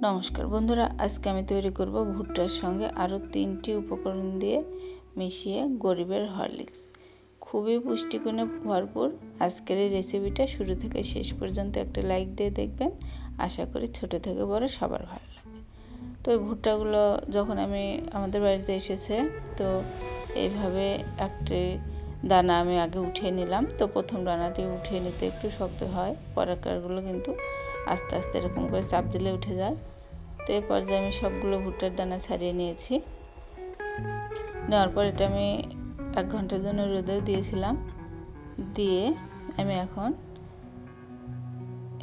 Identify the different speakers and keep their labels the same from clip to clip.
Speaker 1: নমস্কার বন্ধুরা, আজকে আমি তৈরি করব ভুট্টার সঙ্গে আরও 3টি উপকরণ দিয়ে মিশিয়ে গরিবের হরলিক্স। খুবই পুষ্টিগুণে ভরপুর আজকের এই রেসিপিটা শুরু থেকে শেষ পর্যন্ত একটা লাইক দিয়ে দেখবেন। আশা করি ছোট থেকে বড় সবার ভালো লাগবে। তো এই ভুট্টাগুলো যখন আমাদের বাড়িতে এসেছে, তো এইভাবে একটি দানা আমি আগে উঠিয়ে নিলাম। তো প্রথম দানাটি উঠিয়ে নিতে একটু শক্ত হয়, পরেরগুলো কিন্তু আস্তে আস্তে এরকম করে চাপ দিলে উঠে যায়। তো এই পর্যায়ে আমি সবগুলো ভুট্টার দানা ছাড়িয়ে নিয়েছি। নেওয়ার পর এটা আমি 1 ঘন্টার জন্য রোদেও দিয়েছিলাম। দিয়ে আমি এখন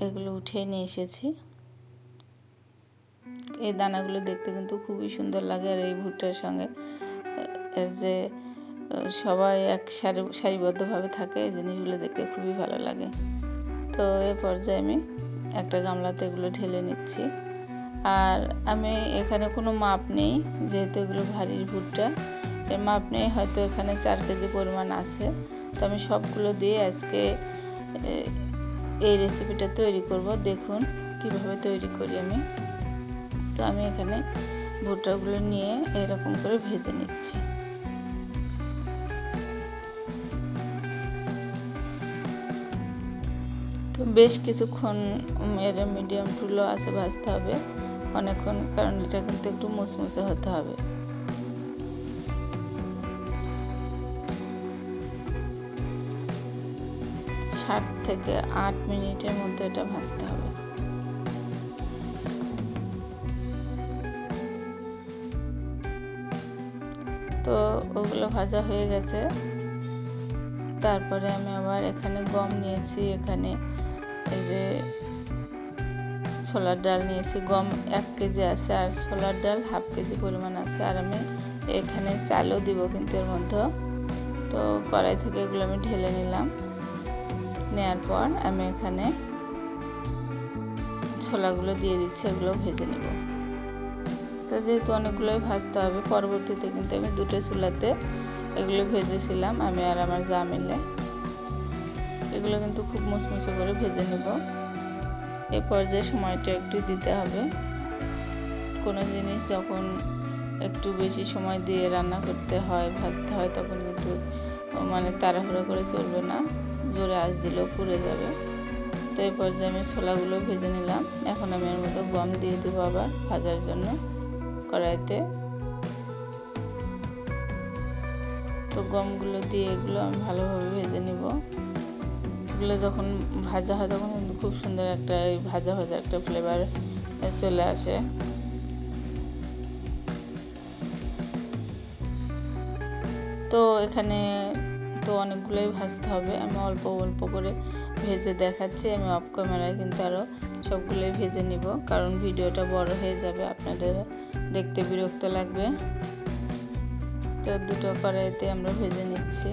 Speaker 1: এগুলো উঠিয়ে নিয়ে এসেছি। এই দানাগুলো দেখতে কিন্তু খুবই সুন্দর লাগে, আর এই ভুট্টার সঙ্গে এর যে সবাই সারিবদ্ধভাবে থাকে, এই জিনিসগুলো দেখতে খুবই ভালো লাগে। তো এই পর্যায়ে আমি একটা গামলাতে এগুলো ঢেলে নিচ্ছি। আর আমি এখানে কোনো মাপ নেই, যেহেতু এগুলো ভারী ভুট্টা, এর মাপ নেই। হয়তো এখানে 4 কেজি পরিমাণ আছে। তো আমি সবগুলো দিয়ে আজকে এই রেসিপিটা তৈরি করব। দেখুন কিভাবে তৈরি করি আমি। তো আমি এখানে ভুট্টাগুলো নিয়ে এরকম করে ভেজে নিচ্ছি। তো বেশ কিছুক্ষণ এর মিডিয়াম টু লো আছে ভাজতে হবে, অনেকক্ষণ, কারণ এটা কিন্তু একটু মুসমুসে হতে হবে। সাত থেকে 8 মিনিটের মধ্যে এটা ভাজতে হবে। তো ওগুলো ভাজা হয়ে গেছে। তারপরে আমি আবার এখানে গম নিয়েছি, এখানে এই যে ছোলার ডাল নিয়েছি। গম 1 কেজি আছে, আর ছোলার ডাল 1/2 কেজি পরিমাণ আছে। আর আমি এখানে চালও দিব কিন্তু এর মধ্যে। তো কড়াই থেকে এগুলো আমি ঢেলে নিলাম। নেওয়ার পর আমি এখানে ছোলাগুলো দিয়ে দিচ্ছি, এগুলো ভেজে নিব। তো যেহেতু অনেকগুলোই ভাজতে হবে, পরবর্তীতে কিন্তু আমি 2টো চুলাতে এগুলো ভেজেছিলাম, আমি আর আমার যা মিলে। এগুলো কিন্তু খুব মুচমুচে করে ভেজে নেব। এই পর্যায়ে সময়টা একটু দিতে হবে। কোনো জিনিস যখন একটু বেশি সময় দিয়ে রান্না করতে হয়, ভাজতে হয়, তখন কিন্তু তাড়াহুড়ো করে চলবে না, জোরে আঁচ দিলেও পুড়ে যাবে। তো এই পর্যায়ে আমি ছোলাগুলো ভেজে নিলাম। এখন আমি এর মধ্যে গম দিয়ে দেবো আবার ভাজার জন্য কড়াইতে। তো গমগুলো দিয়ে এগুলো আমি ভালোভাবে ভেজে নিব। এগুলো যখন ভাজা হয় তখন কিন্তু খুব সুন্দর একটা ভাজা ভাজা একটা ফ্লেভার চলে আসে। তো এখানে তো অনেকগুলোই ভাজতে হবে, আমি অল্প অল্প করে ভেজে দেখাচ্ছি। আমি অফ ক্যামেরায় কিন্তু আরও সবগুলোই ভেজে নিব, কারণ ভিডিওটা বড় হয়ে যাবে, আপনাদের দেখতে বিরক্ত লাগবে। তো 2টো কড়াইতে আমরা ভেজে নিচ্ছি।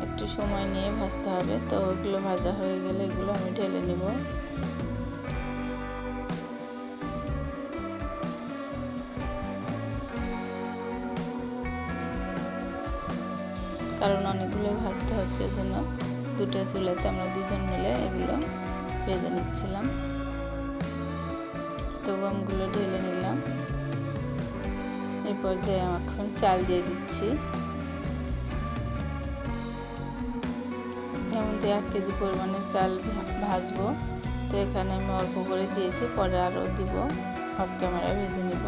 Speaker 1: একটু সময় নিয়ে ভাজতে হবে। তো ওগুলো ভাজা হয়ে গেলে এগুলো আমি ঢেলে নিব। কারণ অনেকগুলো ভাজতে হচ্ছে, জন্য 2টো চুলাতে আমরা 2জন মিলে এগুলো ভেজে নিচ্ছিলাম। তো গমগুলো ঢেলে নিলাম। এই পর্যায়ে এখন চাল দিয়ে দিচ্ছি। যেমন 1 কেজি পরিমাণে চাল ভাজবো। তো এখানে আমি অল্প করে দিয়েছি, পরে আরও দিব, অফ ক্যামেরা ভেজে নিব।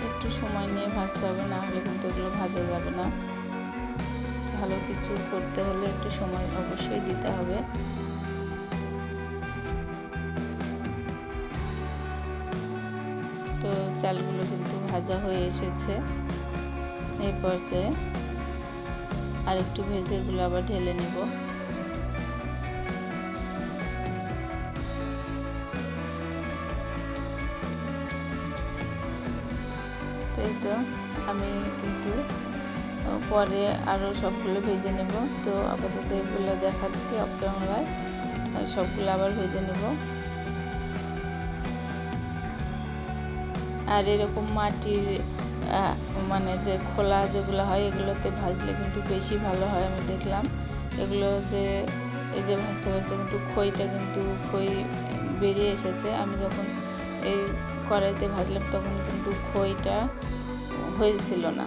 Speaker 1: একটু সময় নিয়ে ভাজতে হবে, না হলে কিন্তু এগুলো ভাজা যাবে না। ভালো কিছু করতে হলে একটু সময় অবশ্যই দিতে হবে। তো চালগুলো কিন্তু ভাজা হয়ে এসেছে। এই পর্যায়ে আর একটু ভেজে এগুলো আবার ঢেলে নিব। তো এই তো আমি কিন্তু পরে আরও সবগুলো ভেজে নেব। তো আপাতত এগুলো দেখাচ্ছি অফ ক্যামেরায়, সবগুলো আবার ভেজে নেব। আর এরকম মাটির মানে যে খোলা যেগুলো হয় এগুলোতে ভাজলে কিন্তু বেশি ভালো হয়। আমি দেখলাম এগুলো যে এই যে ভাজতে ভাজতে কিন্তু খই বেরিয়ে এসেছে। আমি যখন এই কড়াইতে ভাজলাম তখন কিন্তু খইটা হয়েছিল না।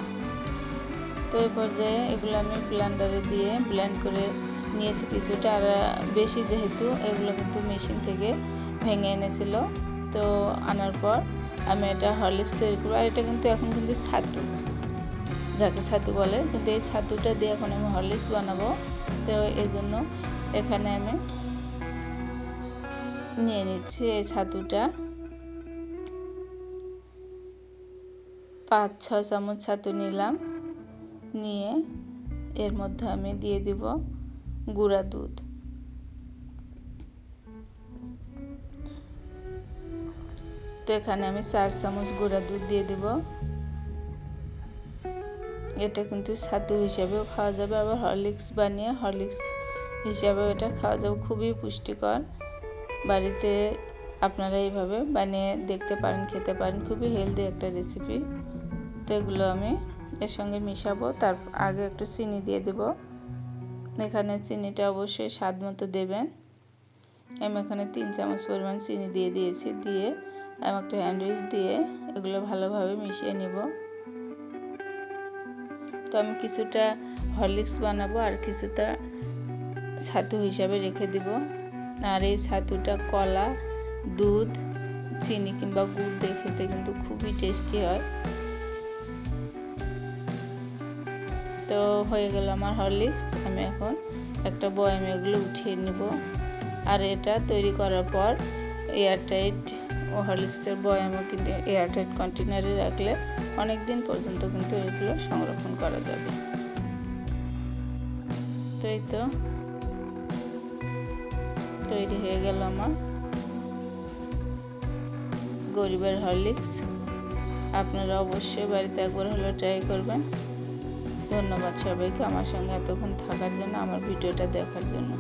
Speaker 1: তো এই পর্যায়ে এগুলো আমি ব্লেন্ডারে দিয়ে ব্লেন্ড করে নিয়েছি কিছুটা। আর বেশি যেহেতু এগুলো কিন্তু মেশিন থেকে ভেঙে এনেছিল, তো আনার পর আমি এটা হরলিক্স তৈরি করবো। আর এটা কিন্তু এখন কিন্তু ছাতু, যাকে ছাতু বলে, কিন্তু এই ছাতুটা দিয়ে এখন আমি হরলিক্স বানাবো। তো এই জন্য এখানে আমি নিয়ে নিচ্ছি এই ছাতুটা। 5-6 চামচ ছাতু নিলাম। নিয়ে এর মধ্যে আমি দিয়ে দিব গুঁড়া দুধ। তো এখানে আমি 4 চামচ গুঁড়া দুধ দিয়ে দিব। এটা কিন্তু ছাতু হিসাবেও খাওয়া যাবে, আবার হরলিক্স বানিয়ে হরলিক্স হিসাবেও এটা খাওয়া যাবে। খুবই পুষ্টিকর। বাড়িতে আপনারা এইভাবে বানিয়ে দেখতে পারেন, খেতে পারেন। খুবই হেলদি একটা রেসিপি। তো এগুলো আমি এর সঙ্গে মিশাবো। তার আগে একটু চিনি দিয়ে দেব। এখানে চিনিটা অবশ্যই স্বাদ মতো দেবেন। আমি এখানে 3 চামচ পরিমাণ চিনি দিয়ে দিয়েছি। দিয়ে আমি একটা হ্যান্ড উইস্ক দিয়ে এগুলো ভালোভাবে মিশিয়ে নিব। তো আমি কিছুটা হরলিক্স বানাবো আর কিছুটা ছাতু হিসাবে রেখে দিব। আর এই ছাতুটা কলা, দুধ, চিনি কিংবা গুড় দিয়ে খেতে কিন্তু খুবই টেস্টি হয়। তো হয়ে গেল আমার হরলিক্স। আমি এখন একটা বয়ামে এগুলো উঠিয়ে নিব। আর এটা তৈরি করার পর এয়ারটাইট হরলিক্সের বয়ামও কিন্তু এয়ারটাইট কন্টেনারে রাখলে অনেক দিন পর্যন্ত কিন্তু এগুলো সংরক্ষণ করা যাবে। তো এই তো তৈরি হয়ে গেল আমার গরিবের হরলিক্স। আপনারা অবশ্যই বাড়িতে একবার হলেও ট্রাই করবেন। ধন্যবাদ সবাইকে আমার সঙ্গে এতক্ষণ থাকার জন্য, আমার ভিডিওটা দেখার জন্য।